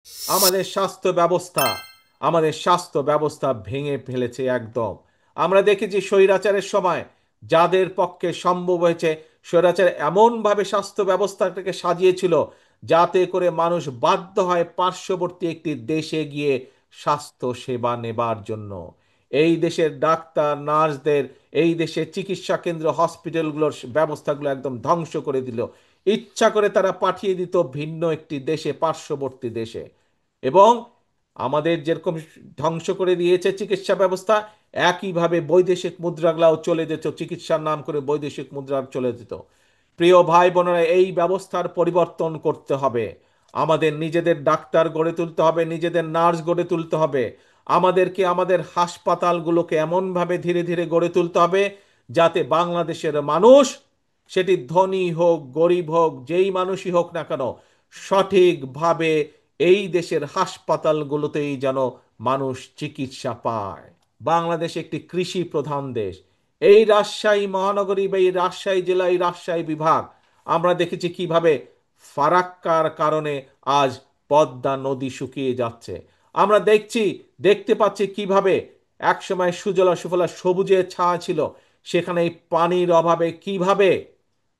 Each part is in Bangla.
আমাদের স্বাস্থ্য ব্যবস্থা আমাদের স্বাস্থ্য ব্যবস্থা ভেঙে ফেলেছে একদম। আমরা দেখেছি স্বৈরাচারের সময় যাদের পক্ষে সম্ভব হয়েছে, স্বৈরাচার এমনভাবে স্বাস্থ্য ব্যবস্থাটাকে সাজিয়েছিল যাতে করে মানুষ বাধ্য হয় পার্শ্ববর্তী একটি দেশে গিয়ে স্বাস্থ্য সেবা নেবার জন্য। এই দেশের ডাক্তার নার্সদের, এই দেশের চিকিৎসা কেন্দ্র হসপিটালগুলোর ব্যবস্থাগুলো একদম ধ্বংস করে দিল। ইচ্ছা করে তারা পাঠিয়ে দিত ভিন্ন একটি দেশে, পার্শ্ববর্তী দেশে। এবং আমাদের যেরকম ধ্বংস করে দিয়েছে চিকিৎসা ব্যবস্থা, একইভাবে বৈদেশিক মুদ্রাগুলাও চলে যেত, চিকিৎসার নাম করে বৈদেশিক মুদ্রা চলে যেত। প্রিয় ভাই বোনেরা, এই ব্যবস্থার পরিবর্তন করতে হবে। আমাদের নিজেদের ডাক্তার গড়ে তুলতে হবে, নিজেদের নার্স গড়ে তুলতে হবে। আমাদেরকে আমাদের হাসপাতালগুলোকে এমনভাবে ধীরে ধীরে গড়ে তুলতে হবে যাতে বাংলাদেশের মানুষ, সেটি ধনী হোক গরিব হোক যেই মানুষই হোক না কেন, সঠিকভাবে এই দেশের হাসপাতালগুলোতেই যেন মানুষ চিকিৎসা পায়। বাংলাদেশ একটি কৃষি প্রধান দেশ। এই রাজশাহী মহানগরী বা এই রাজশাহী জেলা, এই রাজশাহী বিভাগ, আমরা দেখেছি কিভাবে ফারাক্কার কারণে আজ পদ্মা নদী শুকিয়ে যাচ্ছে। আমরা দেখতে পাচ্ছি কিভাবে একসময় সুজলা সুফলা সবুজের ছায়া ছিল, সেখানে এই পানির অভাবে কিভাবে,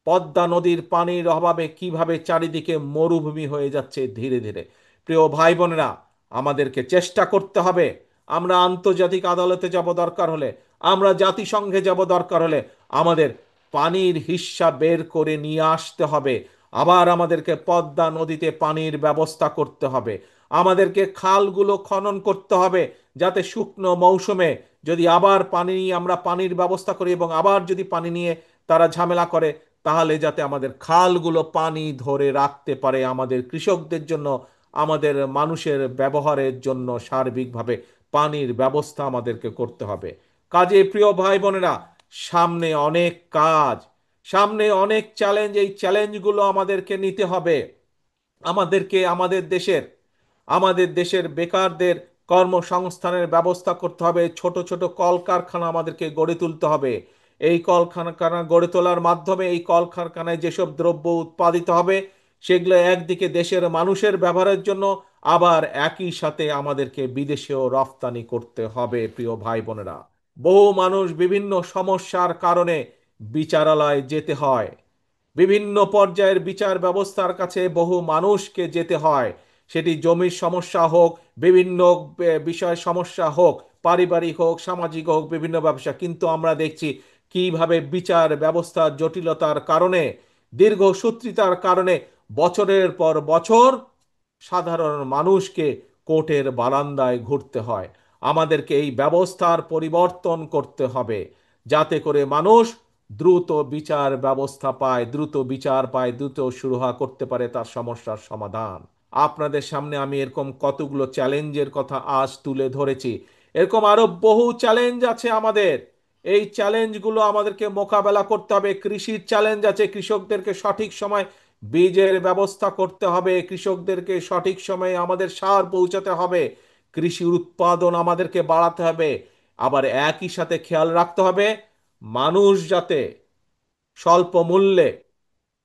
পদ্মা নদীর পানির অভাবে কিভাবে চারিদিকে মরুভূমি হয়ে যাচ্ছে ধীরে ধীরে। প্রিয় ভাই বোনেরা, আমাদেরকে চেষ্টা করতে হবে। আমরা আন্তর্জাতিক আদালতে যাব দরকার হলে, আমরা জাতিসংঘে যাব দরকার হলে, আমাদের পানির হিস্যা বের করে নিয়ে আসতে হবে। আবার আমাদেরকে পদ্মা নদীতে পানির ব্যবস্থা করতে হবে। আমাদেরকে খালগুলো খনন করতে হবে যাতে শুকনো মৌসুমে যদি আবার পানি নিয়ে আমরা পানির ব্যবস্থা করি এবং আবার যদি পানি নিয়ে তারা ঝামেলা করে, তাহলে যাতে আমাদের খালগুলো পানি ধরে রাখতে পারে আমাদের কৃষকদের জন্য, আমাদের মানুষের ব্যবহারের জন্য সার্বিকভাবে পানির ব্যবস্থা আমাদেরকে করতে হবে। কাজে প্রিয় ভাই বোনেরা, সামনে অনেক কাজ, সামনে অনেক চ্যালেঞ্জ। এই চ্যালেঞ্জগুলো আমাদেরকে নিতে হবে। আমাদেরকে আমাদের দেশের বেকারদের কর্মসংস্থানের ব্যবস্থা করতে হবে। ছোট ছোট কলকারখানা আমাদেরকে গড়ে তুলতে হবে। এই কলকারখানা গড়ে তোলার মাধ্যমে এই কলকারখানায় যেসব দ্রব্য উৎপাদিত হবে সেগুলো একদিকে দেশের মানুষের ব্যবহারের জন্য, আবার একই সাথে আমাদেরকে বিদেশেও রফতানি করতে হবে। প্রিয় ভাই বোনেরা, বহু মানুষ বিভিন্ন সমস্যার কারণে বিচারালয়ে যেতে হয়, বিভিন্ন পর্যায়ের বিচার ব্যবস্থার কাছে বহু মানুষকে যেতে হয়। সেটি জমির সমস্যা হোক, বিভিন্ন বিষয় সমস্যা হোক, পারিবারিক হোক, সামাজিক হোক, বিভিন্ন ব্যবসা। কিন্তু আমরা দেখছি কিভাবে বিচার ব্যবস্থার জটিলতার কারণে, দীর্ঘসূত্রিতার কারণে বছরের পর বছর সাধারণ মানুষকে কোর্টের বারান্দায় ঘুরতে হয়। আমাদেরকে এই ব্যবস্থার পরিবর্তন করতে হবে যাতে করে মানুষ দ্রুত বিচার ব্যবস্থা পায়, দ্রুত বিচার পায়, দ্রুত সুরাহা করতে পারে তার সমস্যার সমাধান। আপনাদের সামনে আমি এরকম কতগুলো চ্যালেঞ্জের কথা আজ তুলে ধরেছি। এরকম আরো বহু চ্যালেঞ্জ আছে আমাদের। এই চ্যালেঞ্জগুলো আমাদেরকে মোকাবেলা করতে হবে। কৃষির চ্যালেঞ্জ আছে, কৃষকদেরকে সঠিক সময় বীজের ব্যবস্থা করতে হবে, কৃষকদেরকে সঠিক সময়ে আমাদের সার পৌঁছাতে হবে, কৃষির উৎপাদন আমাদেরকে বাড়াতে হবে। আবার একই সাথে খেয়াল রাখতে হবে মানুষ যাতে স্বল্প মূল্যে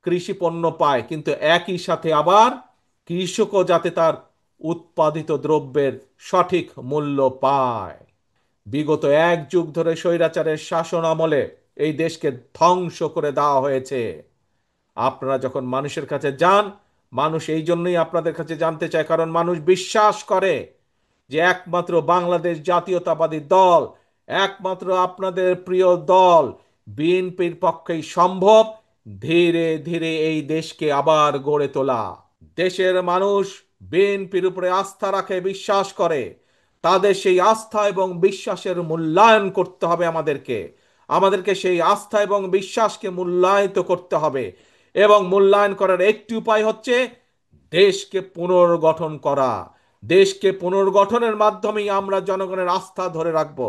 কৃষি পণ্য পায়, কিন্তু একই সাথে আবার কৃষকও যাতে তার উৎপাদিত দ্রব্যের সঠিক মূল্য পায়। বিগত 1 যুগ ধরে স্বৈরাচারের শাসন আমলে এই দেশকে ধ্বংস করে দেওয়া হয়েছে। আপনারা যখন মানুষের কাছে যান, মানুষ এই জন্যই আপনাদের কাছে জানতে চায়, কারণ মানুষ বিশ্বাস করে যে একমাত্র বাংলাদেশ জাতীয়তাবাদী দল, একমাত্র আপনাদের প্রিয় দল বিএনপির পক্ষেই সম্ভব ধীরে ধীরে এই দেশকে আবার গড়ে তোলা। দেশের মানুষ বিএনপির উপরে আস্থা রাখে, বিশ্বাস করে। তাদের সেই আস্থা এবং বিশ্বাসের মূল্যায়ন করতে হবে আমাদেরকে। আমাদেরকে সেই আস্থা এবং বিশ্বাসকে মূল্যায়িত করতে হবে। এবং মূল্যায়ন করার একটি উপায় হচ্ছে দেশকে পুনর্গঠন করা। দেশকে পুনর্গঠনের মাধ্যমেই আমরা জনগণের আস্থা ধরে রাখব।